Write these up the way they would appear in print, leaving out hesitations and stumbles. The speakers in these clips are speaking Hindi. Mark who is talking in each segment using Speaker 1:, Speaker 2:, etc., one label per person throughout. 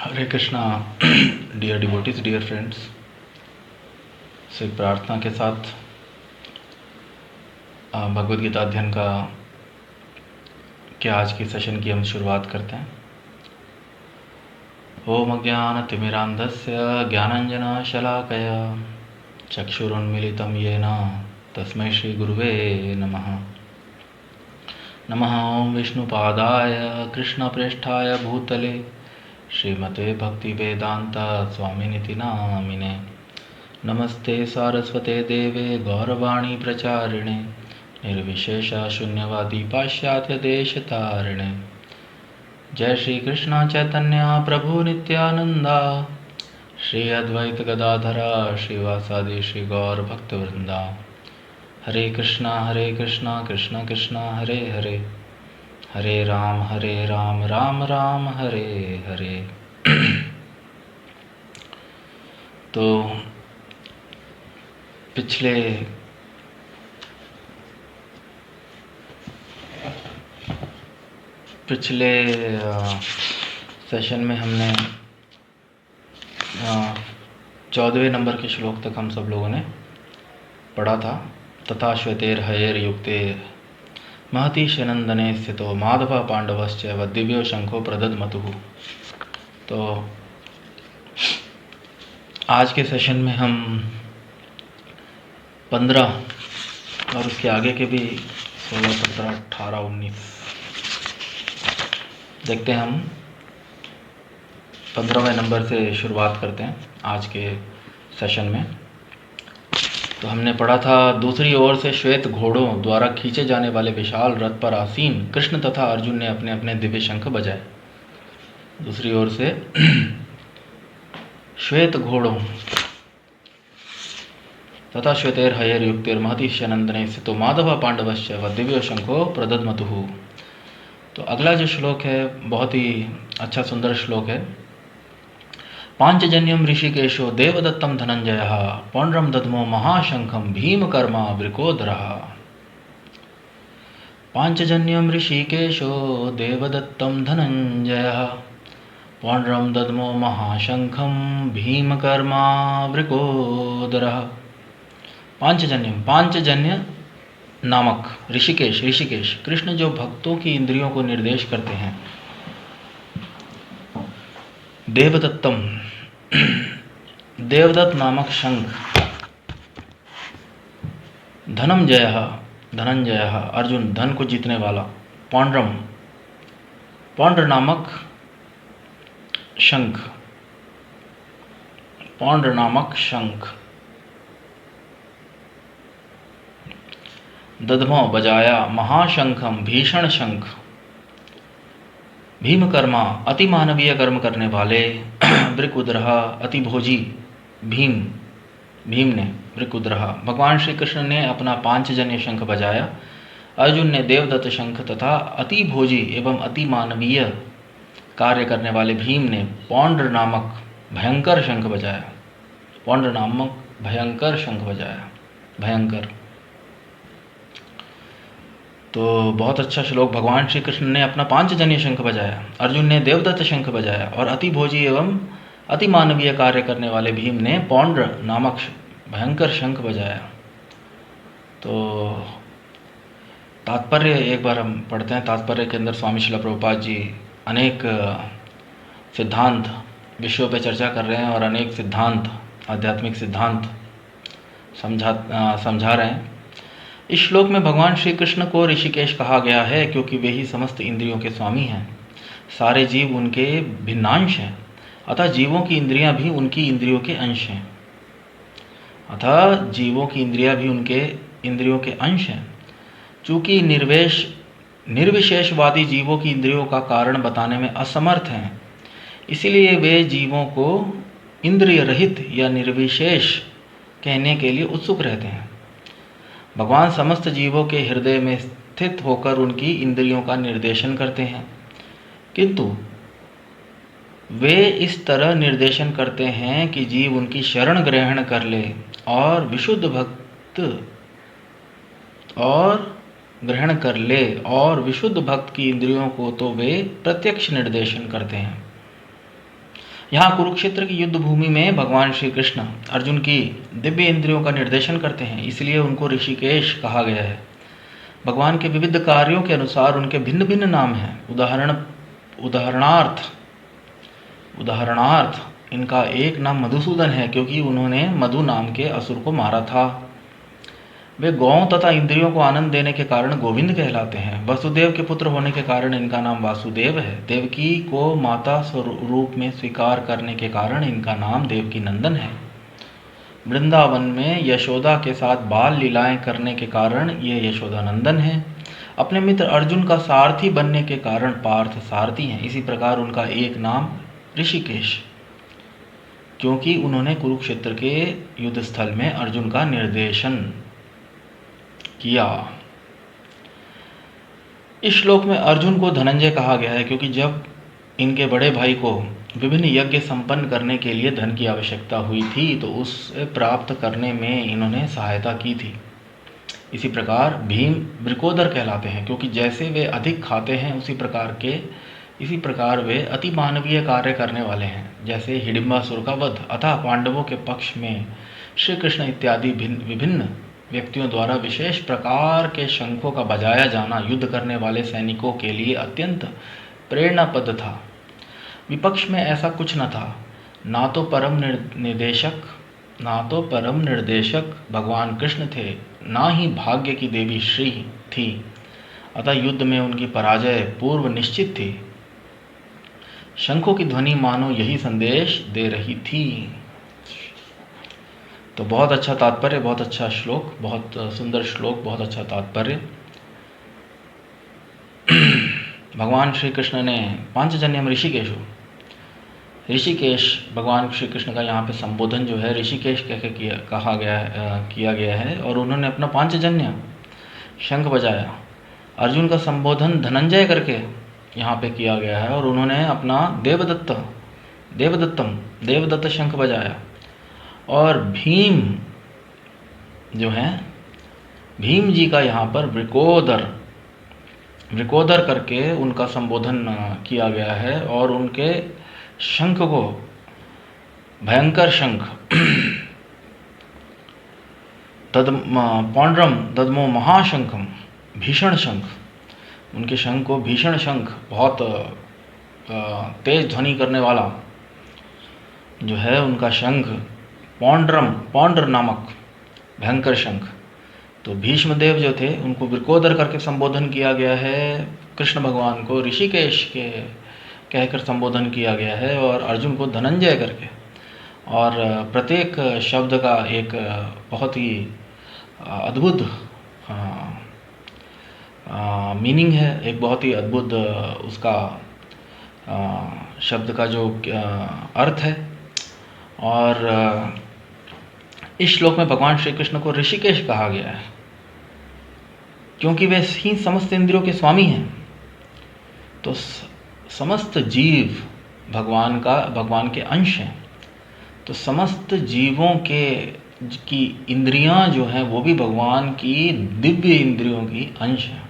Speaker 1: हरे Krishna. Dear devotees, dear friends, से प्रार्थना के साथ भगवद गीता अध्ययन के आज की सेशन की हम शुरुआत करते हैं। ओम अज्ञानतिमिरान्धस्य ज्ञानाञ्जनशलाकया चक्षुरुन्मीलितं येन तस्मै श्रीगुरुवे नमः। नमः ओं विष्णुपादाय कृष्णप्रेष्ठाय भूतले श्रीमते भक्तिवेदान्त स्वामिनिति नामिने। नमस्ते सारस्वते देवे गौरवाणी प्रचारिणे निर्विशेष शून्यवादी पाश्चात्य देशतारिणे। जय श्री कृष्ण चैतन्य प्रभु नित्यानंदा श्री अद्वैत गदाधरा श्रीवासादि श्री गौर भक्तवृंदा। हरे कृष्णा कृष्ण कृष्ण हरे हरे, हरे राम राम राम हरे हरे। तो पिछले सेशन में हमने 14वें नंबर के श्लोक तक हम सब लोगों ने पढ़ा था। तथा श्वेतेर हयेर युक्ते महती शनंदने स्थितो माधव पांडवश्च दिव्यो शंखो प्रदद्मतुः। तो आज के सेशन में हम 15 और उसके आगे के भी 16, 17, 18, 19 देखते हैं। हम 15वें नंबर से शुरुआत करते हैं आज के सेशन में। तो हमने पढ़ा था, दूसरी ओर से श्वेत घोड़ों द्वारा खींचे जाने वाले विशाल रथ पर आसीन कृष्ण तथा अर्जुन ने अपने अपने दिव्य शंख बजाए। दूसरी ओर से श्वेत घोड़ों तथा श्वेतेर हयेर युक्तेर महती शनंदने स्थितो माधव पांडवश्च दिव्यो शंखो प्रदद्मतुः। तो अगला जो श्लोक है बहुत ही अच्छा सुंदर श्लोक है। पांचजन्यम ऋषिकेशो देवदत्तम धनंजयः पौंड्रम दद्मो महाशंखम भीमकर्मा वृकोदरः। पांचजन्यम ऋषिकेशो देवदत्तम धनंजयः पौंड्रम दद्मो महाशंखम भीमकर्मा वृकोदरः। पांचजन्य नामक ऋषिकेश कृष्ण जो भक्तों की इंद्रियों को निर्देश करते हैं। देवदत्तम देवदत्त नामक शंख। धनंजय अर्जुन धन को जीतने वाला। पौंड्र नामक शंख। दध्मो बजाया महाशंखम भीषण शंख। भीमकर्मा अति मानवीय कर्म करने वाले। वृकोदरः अति भोजी भीम ने वृकोदरः। भगवान श्री कृष्ण ने अपना पांचजन्य शंख बजाया। अर्जुन ने देवदत्त शंख तथा अति भोजी एवं अति मानवीय कार्य करने वाले भीम ने पौंड्र नामक भयंकर शंख बजाया। भयंकर। तो बहुत अच्छा श्लोक। भगवान श्री कृष्ण ने अपना पांचजन्य शंख बजाया, अर्जुन ने देवदत्त शंख बजाया और अति भोजी एवं अति मानवीय कार्य करने वाले भीम ने पौंड्र नामक भयंकर शंख बजाया। तो तात्पर्य एक बार हम पढ़ते हैं। तात्पर्य के अंदर स्वामी श्रील प्रभुपाद जी अनेक सिद्धांत विषयों पर चर्चा कर रहे हैं और अनेक सिद्धांत, आध्यात्मिक सिद्धांत समझा रहे हैं। इस श्लोक में भगवान श्री कृष्ण को ऋषिकेश कहा गया है क्योंकि वे ही समस्त इंद्रियों के स्वामी हैं। सारे जीव उनके भिन्नांश हैं, अतः जीवों की इंद्रियां भी उनकी इंद्रियों के अंश हैं। चूँकि निर्विशेषवादी जीवों की इंद्रियों का कारण बताने में असमर्थ हैं, इसीलिए वे जीवों को इंद्रिय रहित या निर्विशेष कहने के लिए उत्सुक रहते हैं। भगवान समस्त जीवों के हृदय में स्थित होकर उनकी इंद्रियों का निर्देशन करते हैं, किंतु वे इस तरह निर्देशन करते हैं कि जीव उनकी शरण ग्रहण कर ले और विशुद्ध भक्त की इंद्रियों को तो वे प्रत्यक्ष निर्देशन करते हैं, यहाँ कुरुक्षेत्र की युद्ध भूमि में भगवान श्री कृष्ण अर्जुन की दिव्य इंद्रियों का निर्देशन करते हैं, इसलिए उनको ऋषिकेश कहा गया है। भगवान के विविध कार्यों के अनुसार उनके भिन्न भिन्न नाम हैं। उदाहरणार्थ इनका एक नाम मधुसूदन है, क्योंकि उन्होंने मधु नाम के असुर को मारा था। वे गौओं तथा इंद्रियों को आनंद देने के कारण गोविंद कहलाते हैं। वसुदेव के पुत्र होने के कारण इनका नाम वासुदेव है। देवकी को माता स्वरूप में स्वीकार करने के कारण इनका नाम देवकी नंदन है। वृंदावन में यशोदा के साथ बाल लीलाएं करने के कारण ये यशोदा नंदन है। अपने मित्र अर्जुन का सारथी बनने के कारण पार्थ सारथी हैं। इसी प्रकार उनका एक नाम ऋषिकेश, क्योंकि उन्होंने कुरुक्षेत्र के युद्ध स्थल में अर्जुन का निर्देशन किया। इस श्लोक में अर्जुन को धनंजय कहा गया है, क्योंकि जब इनके बड़े भाई को विभिन्न यज्ञ संपन्न करने के लिए धन की आवश्यकता हुई थी, तो उसे प्राप्त करने में इन्होंने सहायता की थी। इसी प्रकार भीम वृकोदर कहलाते हैं, क्योंकि जैसे वे अधिक खाते हैं इसी प्रकार वे अति मानवीय कार्य करने वाले हैं, जैसे हिडिंबासुर का वध। अतः पांडवों के पक्ष में श्री कृष्ण इत्यादि विभिन्न व्यक्तियों द्वारा विशेष प्रकार के शंखों का बजाया जाना युद्ध करने वाले सैनिकों के लिए अत्यंत प्रेरणापद था। विपक्ष में ऐसा कुछ न था। ना तो परम निर्देशक भगवान कृष्ण थे, ना ही भाग्य की देवी श्री थी। अतः युद्ध में उनकी पराजय पूर्व निश्चित थी। शंखों की ध्वनि मानो यही संदेश दे रही थी। तो बहुत अच्छा तात्पर्य, बहुत अच्छा श्लोक, बहुत सुंदर श्लोक, बहुत अच्छा तात्पर्य। भगवान श्री कृष्ण ने पांचजन्यम ऋषिकेश भगवान श्री कृष्ण का यहाँ पे संबोधन जो है ऋषिकेश कह के किया गया है, और उन्होंने अपना पांचजन्य शंख बजाया। अर्जुन का संबोधन धनंजय करके यहाँ पे किया गया है, और उन्होंने अपना देवदत्त शंख बजाया। और भीम जो है, भीम जी का यहाँ पर वृकोदर करके उनका संबोधन किया गया है, और उनके शंख को भयंकर शंख पौंड्रम दद्मो महाशंखम, भीषण शंख, उनके शंख को भीषण शंख, बहुत तेज ध्वनि करने वाला जो है उनका शंख, पौंड्र नामक भयंकर शंख। तो भीष्मदेव जो थे उनको वृकोदर करके संबोधन किया गया है, कृष्ण भगवान को ऋषिकेश के कहकर संबोधन किया गया है, और अर्जुन को धनंजय करके। और प्रत्येक शब्द का एक बहुत ही अद्भुत मीनिंग है, एक बहुत ही अद्भुत उसका शब्द का जो अर्थ है। और इस श्लोक में भगवान श्री कृष्ण को ऋषिकेश कहा गया है, क्योंकि वे ही समस्त इंद्रियों के स्वामी हैं। तो समस्त जीव भगवान के अंश हैं। तो समस्त जीवों की इंद्रियां जो हैं वो भी भगवान की दिव्य इंद्रियों की अंश हैं।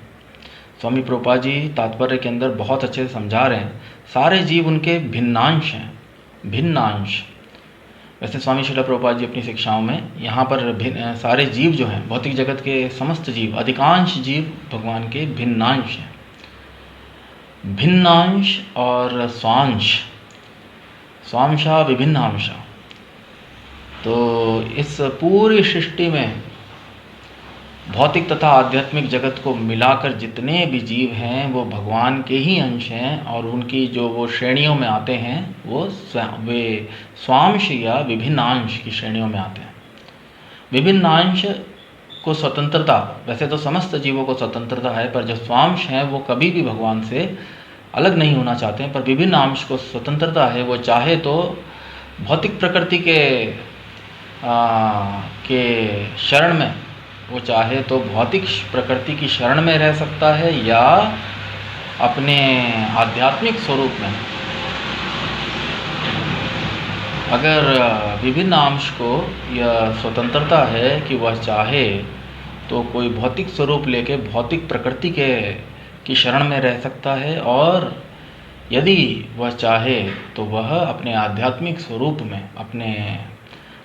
Speaker 1: स्वामी प्रभुपाद जी तात्पर्य के अंदर बहुत अच्छे से समझा रहे हैं, सारे जीव उनके भिन्नांश हैं, भिन्नांश। वैसे स्वामी श्रील प्रभुपाद जी अपनी शिक्षाओं में यहाँ पर सारे जीव जो हैं, भौतिक जगत के समस्त जीव, अधिकांश जीव भगवान के भिन्नांश हैं। भिन्नांश और स्वांशा विभिन्नांशा। तो इस पूरी सृष्टि में भौतिक तथा आध्यात्मिक जगत को मिलाकर जितने भी जीव हैं वो भगवान के ही अंश हैं, और उनकी जो वो श्रेणियों में आते हैं वे स्वांश या विभिन्नांश की श्रेणियों में आते हैं। विभिन्नांश को स्वतंत्रता, वैसे तो समस्त जीवों को स्वतंत्रता है, पर जो स्वांश हैं वो कभी भी भगवान से अलग नहीं होना चाहते हैं। पर विभिन्न अंश को स्वतंत्रता है, वो चाहे तो भौतिक प्रकृति के शरण में, वो चाहे तो भौतिक प्रकृति की शरण में रह सकता है, या अपने आध्यात्मिक स्वरूप में। अगर विभिन्न अंश को यह स्वतंत्रता है कि वह चाहे तो कोई भौतिक स्वरूप लेके भौतिक प्रकृति की शरण में रह सकता है, और यदि वह चाहे तो वह अपने आध्यात्मिक स्वरूप में, अपने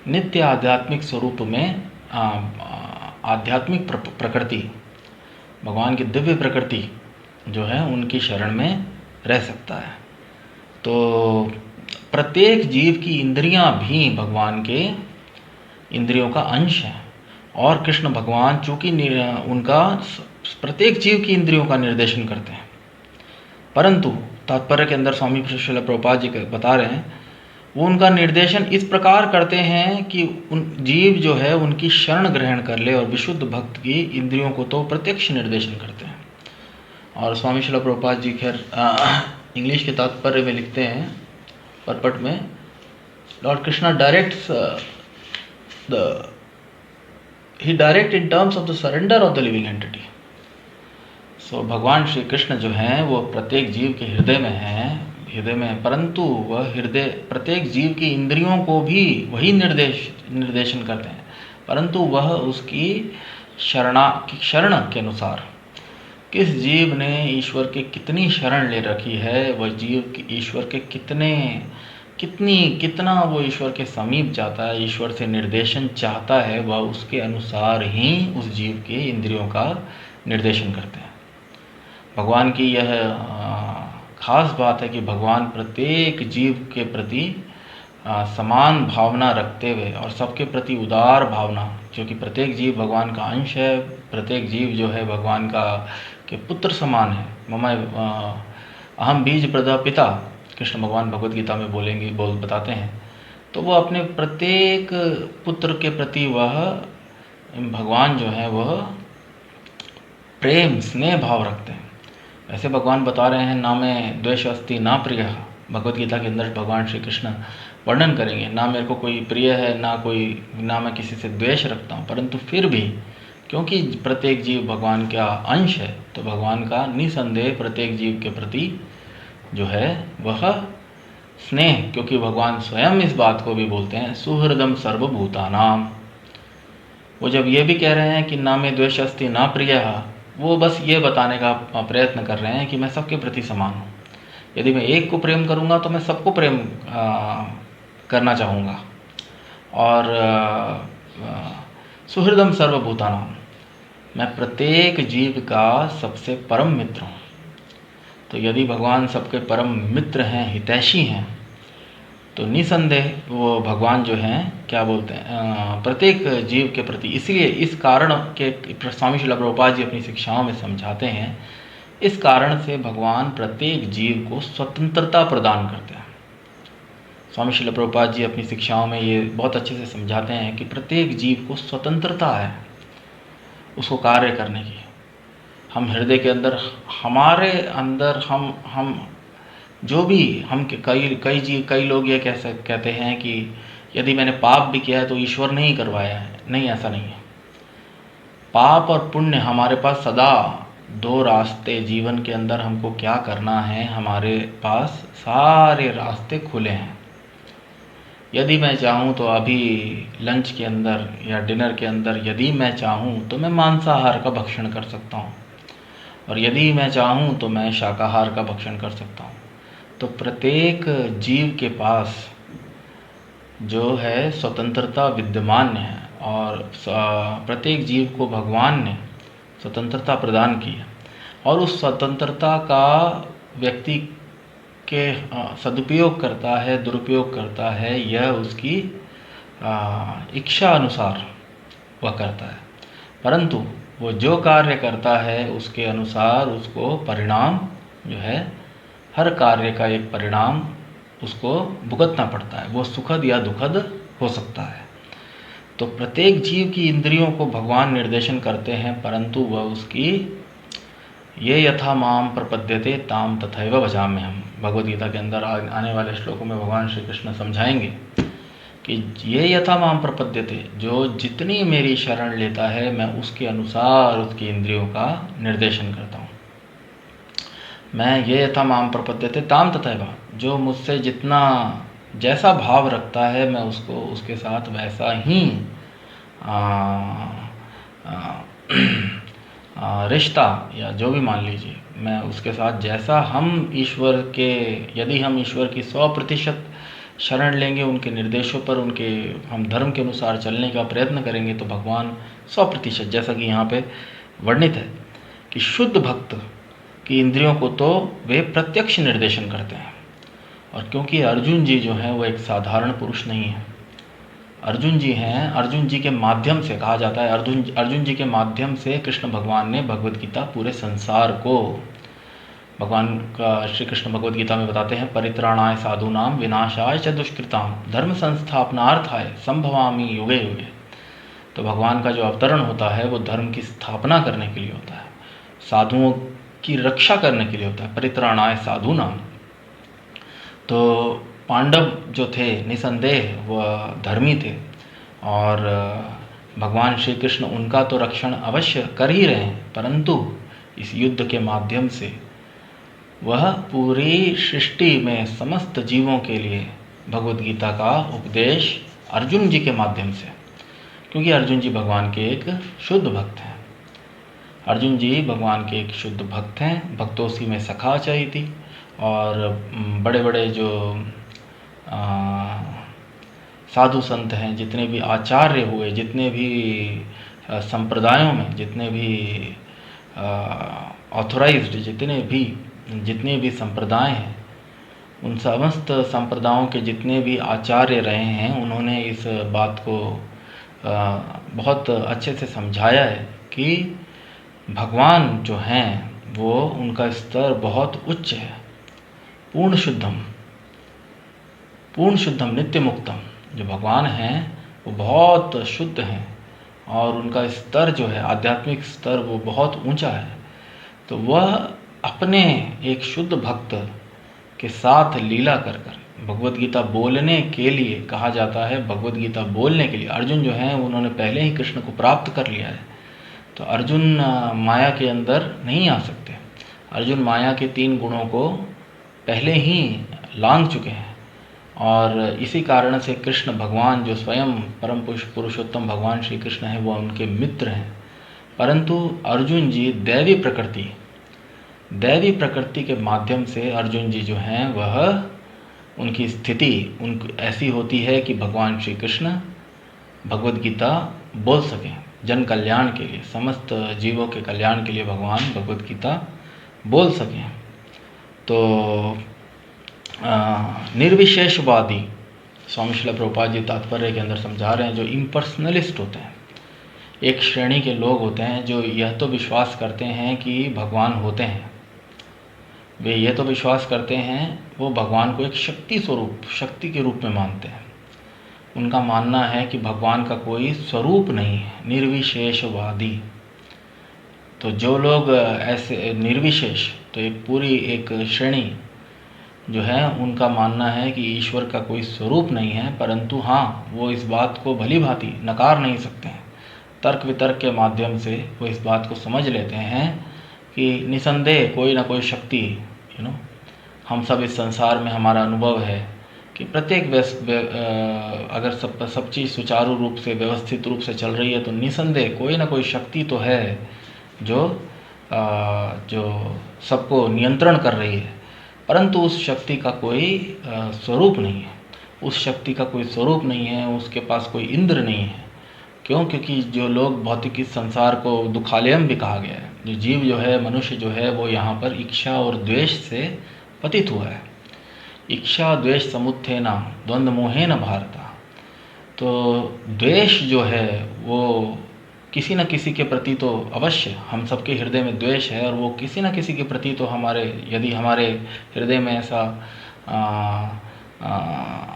Speaker 1: नित्य आध्यात्मिक स्वरूप में आध्यात्मिक प्रकृति, भगवान की दिव्य प्रकृति जो है उनकी शरण में रह सकता है। तो प्रत्येक जीव की इंद्रियां भी भगवान के इंद्रियों का अंश है, और कृष्ण भगवान चूँकि उनका प्रत्येक जीव की इंद्रियों का निर्देशन करते हैं, परंतु तात्पर्य के अंदर स्वामी श्रील प्रभुपाद जी बता रहे हैं, वो उनका निर्देशन इस प्रकार करते हैं कि उन जीव जो है उनकी शरण ग्रहण कर ले, और विशुद्ध भक्त की इंद्रियों को तो प्रत्यक्ष निर्देशन करते हैं। और स्वामी श्रील प्रभुपाद जी खैर इंग्लिश के तात्पर्य में लिखते हैं, परपट में, Lord Krishna directs he direct in terms of the surrender of the living entity। सो भगवान श्री कृष्ण जो हैं वो प्रत्येक जीव के हृदय में हैं, परंतु वह हृदय प्रत्येक जीव की इंद्रियों को भी वही निर्देशन करते हैं, परंतु वह उसकी शरण के अनुसार, किस जीव ने ईश्वर के कितनी शरण ले रखी है, वह जीव ईश्वर के कितना वो ईश्वर के समीप जाता है, ईश्वर से निर्देशन चाहता है, वह उसके अनुसार ही उस जीव के इंद्रियों का निर्देशन करते हैं। भगवान की यह खास बात है कि भगवान प्रत्येक जीव के प्रति समान भावना रखते हुए और सबके प्रति उदार भावना, क्योंकि प्रत्येक जीव भगवान का अंश है, प्रत्येक जीव जो है भगवान के पुत्र समान है। मम अहम बीज प्रदा पिता, कृष्ण भगवान भगवद गीता में बताते हैं। तो वो अपने प्रत्येक पुत्र के प्रति वह भगवान जो है वह प्रेम स्नेह भाव रखते हैं। ऐसे भगवान बता रहे हैं, ना में द्वेष अस्ति ना प्रिय, भगवद गीता के अंदर भगवान श्री कृष्ण वर्णन करेंगे, ना मेरे को कोई प्रिय है, ना मैं किसी से द्वेष रखता हूँ, परंतु फिर भी क्योंकि प्रत्येक जीव भगवान का अंश है, तो भगवान का निसंदेह प्रत्येक जीव के प्रति जो है वह स्नेह, क्योंकि भगवान स्वयं इस बात को भी बोलते हैं, सुहृदम सर्वभूतानाम। वो जब ये भी कह रहे हैं कि ना में द्वेष अस्ति ना प्रिय, वो बस ये बताने का प्रयत्न कर रहे हैं कि मैं सबके प्रति समान हूँ। यदि मैं एक को प्रेम करूँगा तो मैं सबको प्रेम करना चाहूँगा। और सुहृदम सर्वभूतानाम, मैं प्रत्येक जीव का सबसे परम मित्र हूँ। तो यदि भगवान सबके परम मित्र हैं, हितैषी हैं, तो निसंदेह वो भगवान जो हैं क्या बोलते हैं प्रत्येक जीव के प्रति। इसलिए इस कारण के स्वामी श्रील प्रभुपाद जी अपनी शिक्षाओं में समझाते हैं, इस कारण से भगवान प्रत्येक जीव को स्वतंत्रता प्रदान करते हैं। स्वामी श्रील प्रभुपाद जी अपनी शिक्षाओं में ये बहुत अच्छे से समझाते हैं कि प्रत्येक जीव को स्वतंत्रता है उसको कार्य करने की। हम हृदय के अंदर, हमारे अंदर हम जो भी हम कई लोग ये कहते हैं कि यदि मैंने पाप भी किया है तो ईश्वर ने ही करवाया है। नहीं, ऐसा नहीं है। पाप और पुण्य हमारे पास सदा दो रास्ते, जीवन के अंदर हमको क्या करना है, हमारे पास सारे रास्ते खुले हैं। यदि मैं चाहूँ तो अभी लंच के अंदर या डिनर के अंदर यदि मैं चाहूँ तो मैं मांसाहार का भक्षण कर सकता हूँ, और यदि मैं चाहूँ तो मैं शाकाहार का भक्षण कर सकता हूँ। तो प्रत्येक जीव के पास जो है स्वतंत्रता विद्यमान है, और प्रत्येक जीव को भगवान ने स्वतंत्रता प्रदान की है, और उस स्वतंत्रता का व्यक्ति के सदुपयोग करता है, दुरुपयोग करता है, यह उसकी इच्छा अनुसार वह करता है। परंतु वो जो कार्य करता है उसके अनुसार उसको परिणाम जो है, हर कार्य का एक परिणाम उसको भुगतना पड़ता है, वो सुखद या दुखद हो सकता है। तो प्रत्येक जीव की इंद्रियों को भगवान निर्देशन करते हैं, परंतु वह उसकी ये यथा माम प्रपद्यते ताम तथैव भजाम्यहम्। भगवद गीता के अंदर आने वाले श्लोकों में भगवान श्री कृष्ण समझाएंगे कि ये यथा माम प्रपद्यते, जो जितनी मेरी शरण लेता है मैं उसके अनुसार उसकी इंद्रियों का निर्देशन करता हूँ। मैं ये यथा माम प्रपद्यते ताम तथैव, जो मुझसे जितना जैसा भाव रखता है मैं उसको उसके साथ वैसा ही रिश्ता या जो भी मान लीजिए, मैं उसके साथ जैसा हम ईश्वर के, यदि हम ईश्वर की 100% शरण लेंगे, उनके निर्देशों पर, उनके हम धर्म के अनुसार चलने का प्रयत्न करेंगे, तो भगवान 100%, जैसा कि यहाँ पे वर्णित है कि शुद्ध भक्त की इंद्रियों को तो वे प्रत्यक्ष निर्देशन करते हैं। और क्योंकि अर्जुन जी जो हैं वो एक साधारण पुरुष नहीं है, अर्जुन जी हैं, अर्जुन जी के माध्यम से कहा जाता है, अर्जुन जी के माध्यम से कृष्ण भगवान ने भगवत गीता पूरे संसार को, भगवान का श्री कृष्ण भगवत गीता में बताते हैं, परित्राणाय साधूनाम विनाशाय च दुष्कृताम धर्म संस्थापनार्थाय संभवामि युगे युगे। तो भगवान का जो अवतरण होता है वो धर्म की स्थापना करने के लिए होता है, साधुओं की रक्षा करने के लिए होता है, परित्राणाय साधूनाम। तो पांडव जो थे निसंदेह वह धर्मी थे, और भगवान श्री कृष्ण उनका तो रक्षण अवश्य कर ही रहे हैं, परंतु इस युद्ध के माध्यम से वह पूरी सृष्टि में समस्त जीवों के लिए भगवत गीता का उपदेश अर्जुन जी के माध्यम से, क्योंकि अर्जुन जी भगवान के एक शुद्ध भक्त हैं, अर्जुन जी भगवान के एक शुद्ध भक्त हैं, भक्तोसी में सखा चैति। और बड़े बड़े जो साधु संत हैं, जितने भी आचार्य हुए, जितने भी संप्रदायों में, जितने भी ऑथोराइज्ड, जितने भी संप्रदाय हैं, उन समस्त संप्रदायों के जितने भी आचार्य रहे हैं, उन्होंने इस बात को बहुत अच्छे से समझाया है कि भगवान जो हैं वो, उनका स्तर बहुत उच्च है, पूर्ण शुद्धम नित्य मुक्तम। जो भगवान हैं वो बहुत शुद्ध हैं, और उनका स्तर जो है, आध्यात्मिक स्तर, वो बहुत ऊंचा है। तो वह अपने एक शुद्ध भक्त के साथ लीला कर भगवत गीता बोलने के लिए, कहा जाता है भगवत गीता बोलने के लिए, अर्जुन जो हैं उन्होंने पहले ही कृष्ण को प्राप्त कर लिया है, तो अर्जुन माया के अंदर नहीं आ सकते। अर्जुन माया के 3 गुणों को पहले ही लांघ चुके हैं, और इसी कारण से कृष्ण भगवान जो स्वयं परम पुरुषोत्तम भगवान श्री कृष्ण हैं, वो उनके मित्र हैं। परंतु अर्जुन जी दैवी प्रकृति के माध्यम से अर्जुन जी जो हैं वह, उनकी स्थिति ऐसी होती है कि भगवान श्री कृष्ण भगवत गीता बोल सकें जन कल्याण के लिए, समस्त जीवों के कल्याण के लिए भगवान भगवत गीता बोल सकें। तो निर्विशेषवादी, स्वामी श्रील प्रभुपाद जी तात्पर्य के अंदर समझा रहे हैं, जो इम्पर्सनलिस्ट होते हैं, एक श्रेणी के लोग होते हैं जो यह तो विश्वास करते हैं कि भगवान होते हैं, वे यह तो विश्वास करते हैं, वो भगवान को एक शक्ति के रूप में मानते हैं। उनका मानना है कि भगवान का कोई स्वरूप नहीं है, निर्विशेषवादी। तो जो लोग ऐसे निर्विशेष, तो एक पूरी एक श्रेणी जो है, उनका मानना है कि ईश्वर का कोई स्वरूप नहीं है, परंतु हाँ, वो इस बात को भली भांति नकार नहीं सकते हैं। तर्क वितर्क के माध्यम से वो इस बात को समझ लेते हैं कि निसंदेह कोई ना कोई शक्ति, हम सब इस संसार में, हमारा अनुभव है कि प्रत्येक अगर सब चीज़ सुचारू रूप से, व्यवस्थित रूप से चल रही है, तो निसंदेह कोई ना कोई शक्ति तो है जो सबको नियंत्रण कर रही है, परंतु उस शक्ति का कोई स्वरूप नहीं है, उस शक्ति का कोई स्वरूप नहीं है, उसके पास कोई इंद्र नहीं है। क्यों? क्योंकि जो लोग भौतिक इस संसार को दुखालयम भी कहा गया है, जो जीव जो है, मनुष्य जो है, वो यहाँ पर इच्छा और द्वेष से पतित हुआ है। इच्छा द्वेष समुत्थेना द्वंद्व मोहेन भारता। तो द्वेष जो है वो किसी न किसी के प्रति तो अवश्य, हम सबके हृदय में द्वेष है, और वो किसी न किसी के प्रति तो यदि हमारे हृदय में ऐसा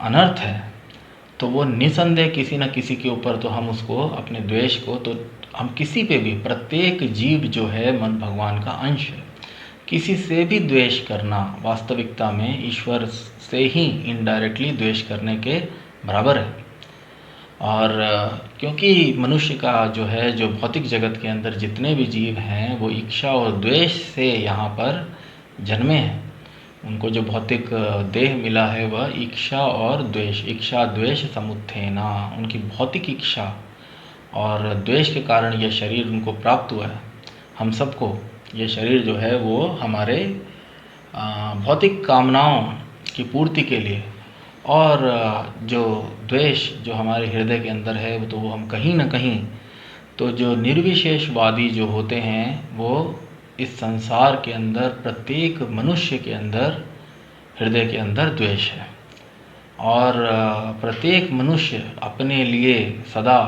Speaker 1: अनर्थ है, तो वो निसंदेह किसी न किसी के ऊपर तो हम उसको, अपने द्वेष को, तो हम किसी पे भी, प्रत्येक जीव जो है मन भगवान का अंश है, किसी से भी द्वेष करना वास्तविकता में ईश्वर से ही इनडायरेक्टली द्वेष करने के बराबर है। और क्योंकि मनुष्य का जो है, जो भौतिक जगत के अंदर जितने भी जीव हैं, वो इच्छा और द्वेष से यहाँ पर जन्मे हैं। उनको जो भौतिक देह मिला है वह इच्छा और द्वेष, इच्छा द्वेष समुत्थेना, उनकी भौतिक इच्छा और द्वेष के कारण यह शरीर उनको प्राप्त हुआ है। हम सबको ये शरीर जो है वो हमारे भौतिक कामनाओं की पूर्ति के लिए, और जो द्वेष जो हमारे हृदय के अंदर है वो तो वो हम कहीं ना कहीं, तो जो निर्विशेषवादी जो होते हैं वो इस संसार के अंदर प्रत्येक मनुष्य के अंदर हृदय के अंदर द्वेष है, और प्रत्येक मनुष्य अपने लिए सदा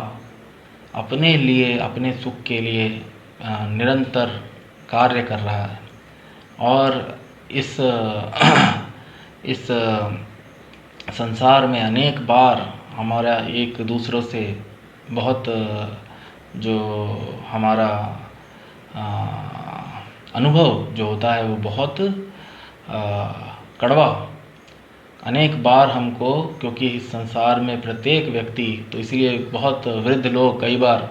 Speaker 1: अपने लिए अपने सुख के लिए निरंतर कार्य कर रहा है, और इस इस संसार में अनेक बार हमारा एक दूसरों से बहुत जो हमारा अनुभव जो होता है वो बहुत कड़वा, अनेक बार हमको, क्योंकि इस संसार में प्रत्येक व्यक्ति, तो इसलिए बहुत वृद्ध लोग कई बार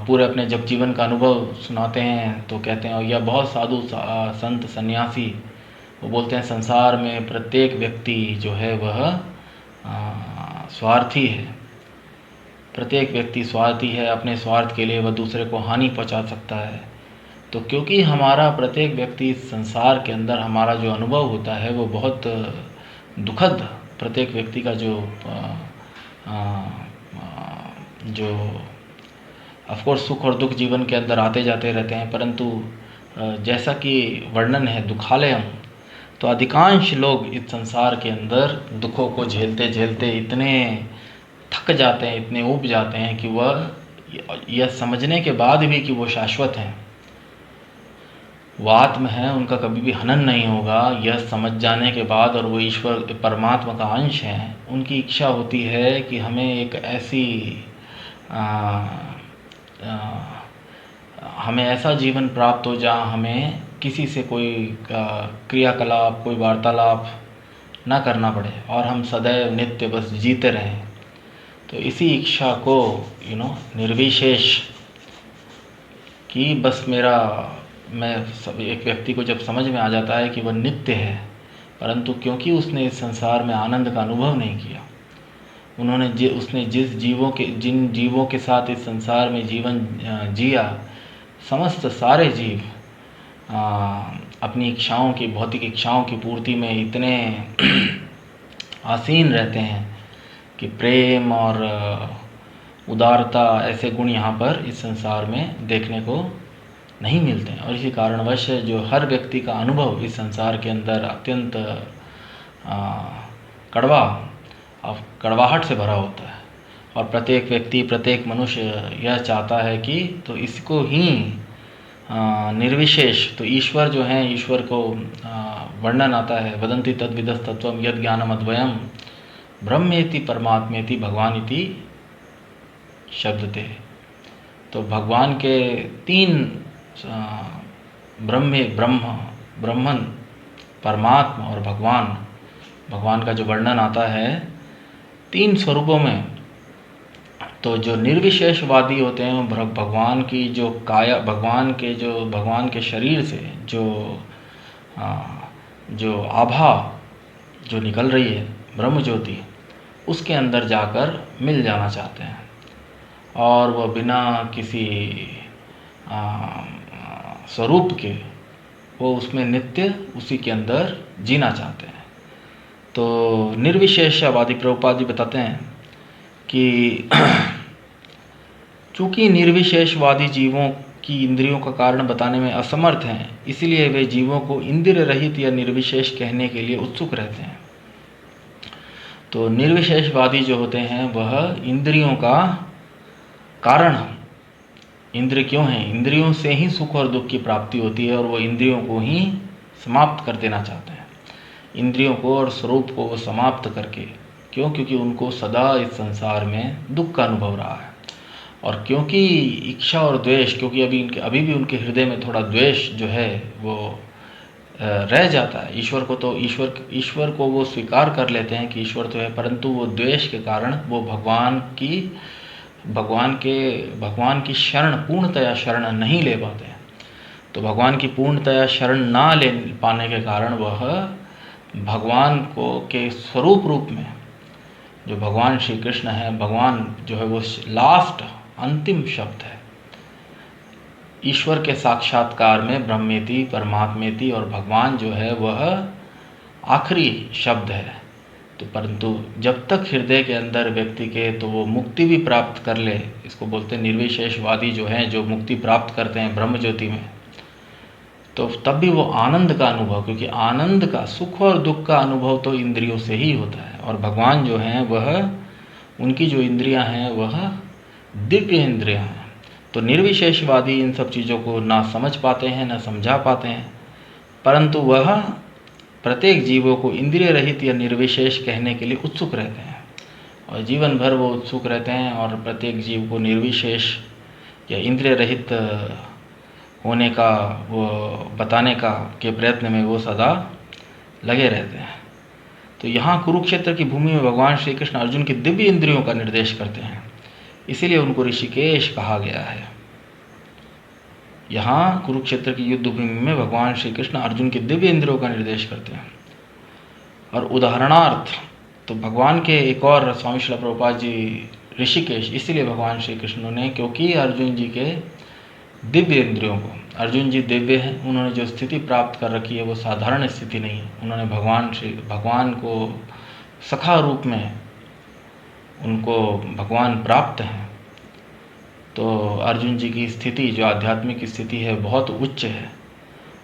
Speaker 1: पूरे अपने जब जीवन का अनुभव सुनाते हैं तो कहते हैं, या बहुत साधु संत सन्यासी वो बोलते हैं संसार में प्रत्येक व्यक्ति जो है वह स्वार्थी है, प्रत्येक व्यक्ति स्वार्थी है, अपने स्वार्थ के लिए वह दूसरे को हानि पहुंचा सकता है। तो क्योंकि हमारा प्रत्येक व्यक्ति इस संसार के अंदर हमारा जो अनुभव होता है वो बहुत दुखद, प्रत्येक व्यक्ति का जो ऑफकोर्स सुख और दुख जीवन के अंदर आते जाते रहते हैं, परंतु जैसा कि वर्णन है दुखालयम, तो अधिकांश लोग इस संसार के अंदर दुखों को झेलते झेलते इतने थक जाते हैं, इतने ऊब जाते हैं कि वह यह समझने के बाद भी कि वो शाश्वत हैं, वो आत्म है, उनका कभी भी हनन नहीं होगा, यह समझ जाने के बाद, और वो ईश्वर परमात्मा का अंश है, उनकी इच्छा होती है कि हमें एक ऐसी हमें ऐसा जीवन प्राप्त हो जहाँ हमें किसी से कोई क्रियाकलाप, कोई वार्तालाप ना करना पड़े, और हम सदैव नित्य बस जीते रहें। तो इसी इच्छा को निर्विशेष कि बस एक व्यक्ति को जब समझ में आ जाता है कि वह नित्य है, परंतु क्योंकि उसने इस संसार में आनंद का अनुभव नहीं किया, उसने जिन जीवों के साथ इस संसार में जीवन जिया, समस्त सारे जीव अपनी इच्छाओं की, भौतिक इच्छाओं की पूर्ति में इतने आसीन रहते हैं कि प्रेम और उदारता ऐसे गुण यहाँ पर इस संसार में देखने को नहीं मिलते हैं, और इसी कारणवश जो हर व्यक्ति का अनुभव इस संसार के अंदर अत्यंत कड़वाहट से भरा होता है, और प्रत्येक व्यक्ति, प्रत्येक मनुष्य यह चाहता है कि तो इसको ही निर्विशेष, तो ईश्वर जो है, ईश्वर को वर्णन आता है, वदन्ति तद्विदस्तत्वं यद् ज्ञानम् अद्वयम् ब्रह्मेति परमात्मेति भगवानिति शब्दते। तो भगवान के तीन ब्रह्मन, परमात्मा और भगवान का जो वर्णन आता है तीन स्वरूपों में। तो जो निर्विशेषवादी होते हैं वो भगवान की जो काया, भगवान के शरीर से जो आभा जो निकल रही है ब्रह्म ज्योति, उसके अंदर जाकर मिल जाना चाहते हैं, और वह बिना किसी स्वरूप के वो उसमें नित्य उसी के अंदर जीना चाहते हैं। तो निर्विशेषवादी प्रभुपाद जी बताते हैं कि चूँकि निर्विशेषवादी जीवों की इंद्रियों का कारण बताने में असमर्थ हैं, इसलिए वे जीवों को इंद्रिय रहित या निर्विशेष कहने के लिए उत्सुक रहते हैं। तो निर्विशेषवादी जो होते हैं वह इंद्रियों का कारण, इंद्रिय क्यों हैं, इंद्रियों से ही सुख और दुख की प्राप्ति होती है, और वो इंद्रियों को ही समाप्त कर देना चाहते हैं, इंद्रियों को और स्वरूप को वो समाप्त करके। क्यों? क्योंकि उनको सदा इस संसार में दुख का अनुभव रहा है, और क्योंकि इच्छा और द्वेष, क्योंकि अभी भी उनके हृदय में थोड़ा द्वेष जो है वो रह जाता है। ईश्वर को वो स्वीकार कर लेते हैं कि ईश्वर तो है, परंतु वो द्वेष के कारण वो भगवान की शरण, पूर्णतया शरण नहीं ले पाते हैं। तो भगवान की पूर्णतया शरण ना ले पाने के कारण वह भगवान के स्वरूप रूप में, जो भगवान श्री कृष्ण है, भगवान जो है वो लास्ट अंतिम शब्द है, ईश्वर के साक्षात्कार में ब्रह्मेति, परमात्मेति और भगवान जो है वह आखिरी शब्द है। तो परंतु जब तक हृदय के अंदर व्यक्ति के तो वो मुक्ति भी प्राप्त कर ले, इसको बोलते हैं निर्विशेषवादी जो हैं, जो मुक्ति प्राप्त करते हैं ब्रह्म ज्योति में, तो तब भी वो आनंद का अनुभव, क्योंकि आनंद का, सुख और दुख का अनुभव तो इंद्रियों से ही होता है। और भगवान जो हैं वह, उनकी जो इंद्रियां हैं वह दिव्य इंद्रियां हैं। तो निर्विशेषवादी इन सब चीज़ों को ना समझ पाते हैं, ना समझा पाते हैं, परंतु वह प्रत्येक जीवों को इंद्रिय रहित या निर्विशेष कहने के लिए उत्सुक रहते हैं, और जीवन भर वो उत्सुक रहते हैं और प्रत्येक जीव को निर्विशेष या इंद्रिय रहित होने का, वो बताने का के प्रयत्न में वो सदा लगे रहते हैं। तो यहाँ कुरुक्षेत्र की भूमि में भगवान श्री कृष्ण अर्जुन की दिव्य इंद्रियों का निर्देश करते हैं, इसीलिए उनको ऋषिकेश कहा गया है। यहाँ कुरुक्षेत्र की युद्ध भूमि में भगवान श्री कृष्ण अर्जुन की दिव्य इंद्रियों का निर्देश करते हैं। और उदाहरणार्थ तो भगवान के एक और, स्वामी श्रील प्रभुपाद जी ऋषिकेश इसीलिए भगवान श्री कृष्ण ने, क्योंकि अर्जुन जी के दिव्य इंद्रियों को, अर्जुन जी दिव्य हैं, उन्होंने जो स्थिति प्राप्त कर रखी है वो साधारण स्थिति नहीं है। उन्होंने भगवान को सखा रूप में उनको भगवान प्राप्त हैं। तो अर्जुन जी की स्थिति, जो आध्यात्मिक स्थिति है, बहुत उच्च है,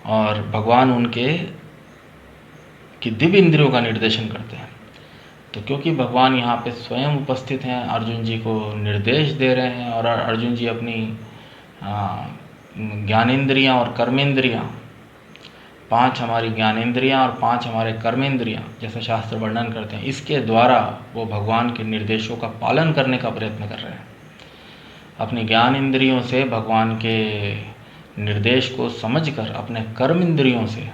Speaker 1: और भगवान उनके की दिव्य इंद्रियों का निर्देशन करते हैं। तो क्योंकि भगवान यहाँ पे स्वयं उपस्थित हैं, अर्जुन जी को निर्देश दे रहे हैं, और अर्जुन जी अपनी ज्ञानेंद्रियाँ और कर्मेंद्रियाँ, 5 हमारी ज्ञानेंद्रियाँ और 5 हमारे कर्मेंद्रियाँ, जैसा शास्त्र वर्णन करते हैं, इसके द्वारा वो भगवान के निर्देशों का पालन करने का प्रयत्न कर रहे हैं। अपने ज्ञान इंद्रियों से भगवान के निर्देश को समझकर अपने कर्म इंद्रियों से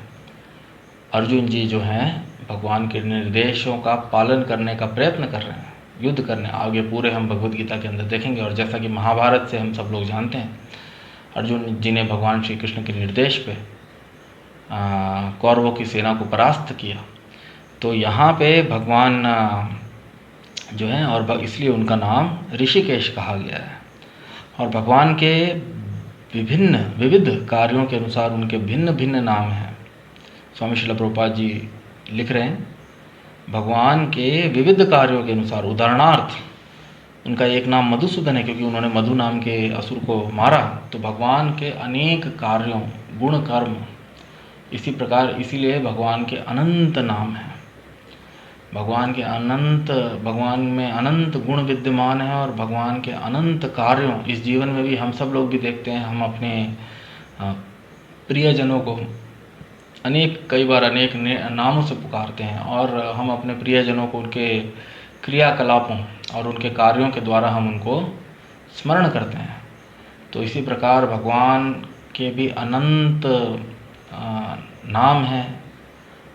Speaker 1: अर्जुन जी जो हैं भगवान के निर्देशों का पालन करने का प्रयत्न कर रहे हैं, युद्ध करने। आगे पूरे हम भगवद गीता के अंदर देखेंगे। और जैसा कि महाभारत से हम सब लोग जानते हैं, अर्जुन जी ने भगवान श्री कृष्ण के निर्देश पे कौरवों की सेना को परास्त किया। तो यहाँ पे भगवान जो हैं, और इसलिए उनका नाम ऋषिकेश कहा गया है। और भगवान के विविध कार्यों के अनुसार उनके भिन्न भिन्न नाम हैं। स्वामी श्रील प्रभुपाद जी लिख रहे हैं, भगवान के विविध कार्यों के अनुसार, उदाहरणार्थ उनका एक नाम मधुसूदन है, क्योंकि उन्होंने मधु नाम के असुर को मारा। तो भगवान के अनेक कार्यों, गुण कर्म, इसी प्रकार, इसीलिए भगवान के अनंत नाम हैं। भगवान में अनंत गुण विद्यमान है, और भगवान के अनंत कार्यों इस जीवन में भी हम सब लोग भी देखते हैं। हम अपने प्रियजनों को कई बार अनेक नामों से पुकारते हैं, और हम अपने प्रियजनों को उनके क्रियाकलापों और उनके कार्यों के द्वारा हम उनको स्मरण करते हैं। तो इसी प्रकार भगवान के भी अनंत नाम हैं,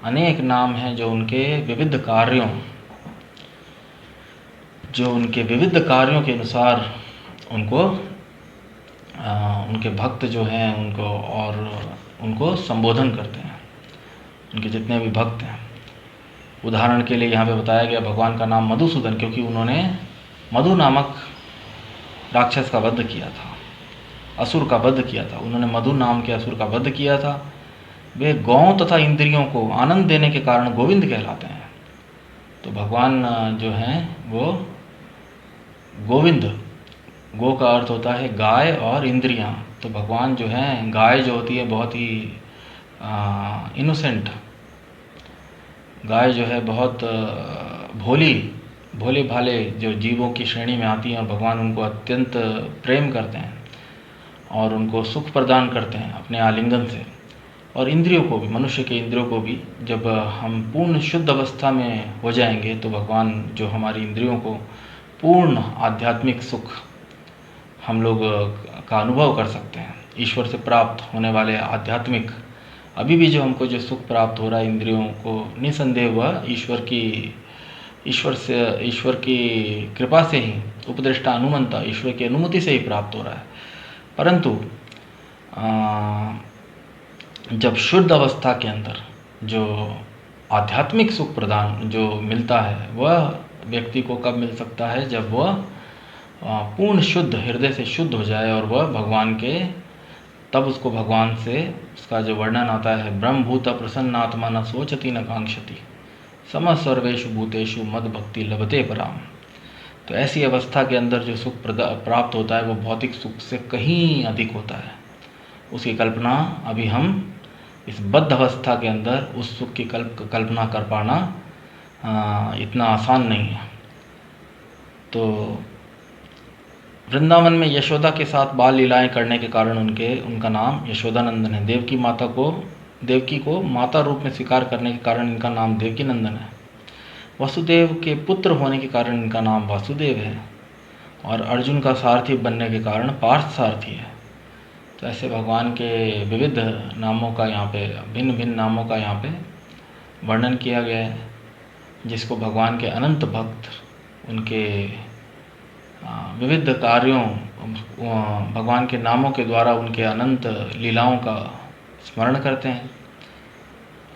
Speaker 1: अनेक नाम हैं, जो उनके विविध कार्यों के अनुसार उनको उनके भक्त जो हैं उनको संबोधन करते हैं, उनके जितने भी भक्त हैं। उदाहरण के लिए यहाँ पे बताया गया भगवान का नाम मधुसूदन, क्योंकि उन्होंने मधु नामक राक्षस का वध किया था, असुर का वध किया था। उन्होंने मधु नाम के असुर का वध किया था। वे गौं तथा इंद्रियों को आनंद देने के कारण गोविंद कहलाते हैं। तो भगवान जो हैं वो गोविंद, गो का अर्थ होता है गाय और इंद्रियां। तो भगवान जो हैं, गाय जो होती है बहुत ही इनोसेंट, गाय जो है बहुत भोले भाले जो जीवों की श्रेणी में आती हैं, और भगवान उनको अत्यंत प्रेम करते हैं और उनको सुख प्रदान करते हैं अपने आलिंगन से। और इंद्रियों को भी, मनुष्य के इंद्रियों को भी, जब हम पूर्ण शुद्ध अवस्था में हो जाएंगे तो भगवान जो हमारी इंद्रियों को पूर्ण आध्यात्मिक सुख हम लोग का अनुभव कर सकते हैं। ईश्वर से प्राप्त होने वाले आध्यात्मिक, अभी भी जो हमको जो सुख प्राप्त हो रहा है इंद्रियों को, निसंदेह वह ईश्वर की कृपा से ही, उपदेष्टा अनुमंता, ईश्वर की अनुमति से ही प्राप्त हो रहा है। परंतु जब शुद्ध अवस्था के अंदर जो आध्यात्मिक सुख प्रदान जो मिलता है, वह व्यक्ति को कब मिल सकता है? जब वह पूर्ण शुद्ध, हृदय से शुद्ध हो जाए और वह भगवान के तब उसको भगवान से उसका जो वर्णन आता है, ब्रह्मभूत प्रसन्नात्मा न सोचती न कांक्षति सम सर्वेषु भूतेषु मद भक्ति लभते पराम। तो ऐसी अवस्था के अंदर जो सुख प्राप्त होता है वो भौतिक सुख से कहीं अधिक होता है। उसकी कल्पना अभी हम इस बद्ध अवस्था के अंदर उस सुख की कल्पना कर पाना इतना आसान नहीं है। तो वृंदावन में यशोदा के साथ बाल लीलाएं करने के कारण उनका नाम यशोदानंदन है। देवकी को माता रूप में स्वीकार करने के कारण इनका नाम देवकी नंदन है। वसुदेव के पुत्र होने के कारण इनका नाम वासुदेव है, और अर्जुन का सारथी बनने के कारण पार्थ सारथी है। तो ऐसे भगवान के विविध नामों का यहाँ पे, भिन्न भिन्न नामों का यहाँ पे वर्णन किया गया है, जिसको भगवान के अनंत भक्त उनके विविध कार्यों, भगवान के नामों के द्वारा उनके अनंत लीलाओं का स्मरण करते हैं।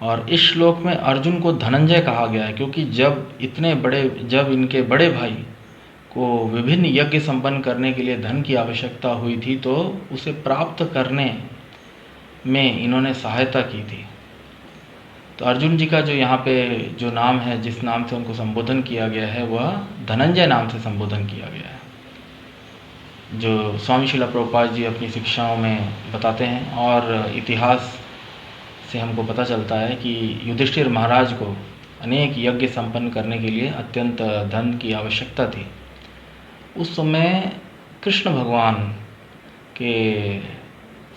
Speaker 1: और इस श्लोक में अर्जुन को धनंजय कहा गया है, क्योंकि जब इनके बड़े भाई को विभिन्न यज्ञ संपन्न करने के लिए धन की आवश्यकता हुई थी, तो उसे प्राप्त करने में इन्होंने सहायता की थी। तो अर्जुन जी का जो यहाँ पे जो नाम है, जिस नाम से उनको संबोधन किया गया है, वह धनंजय नाम से संबोधन किया गया है, जो स्वामी श्रील प्रभुपाद जी अपनी शिक्षाओं में बताते हैं। और इतिहास से हमको पता चलता है कि युधिष्ठिर महाराज को अनेक यज्ञ संपन्न करने के लिए अत्यंत धन की आवश्यकता थी। उस समय कृष्ण भगवान के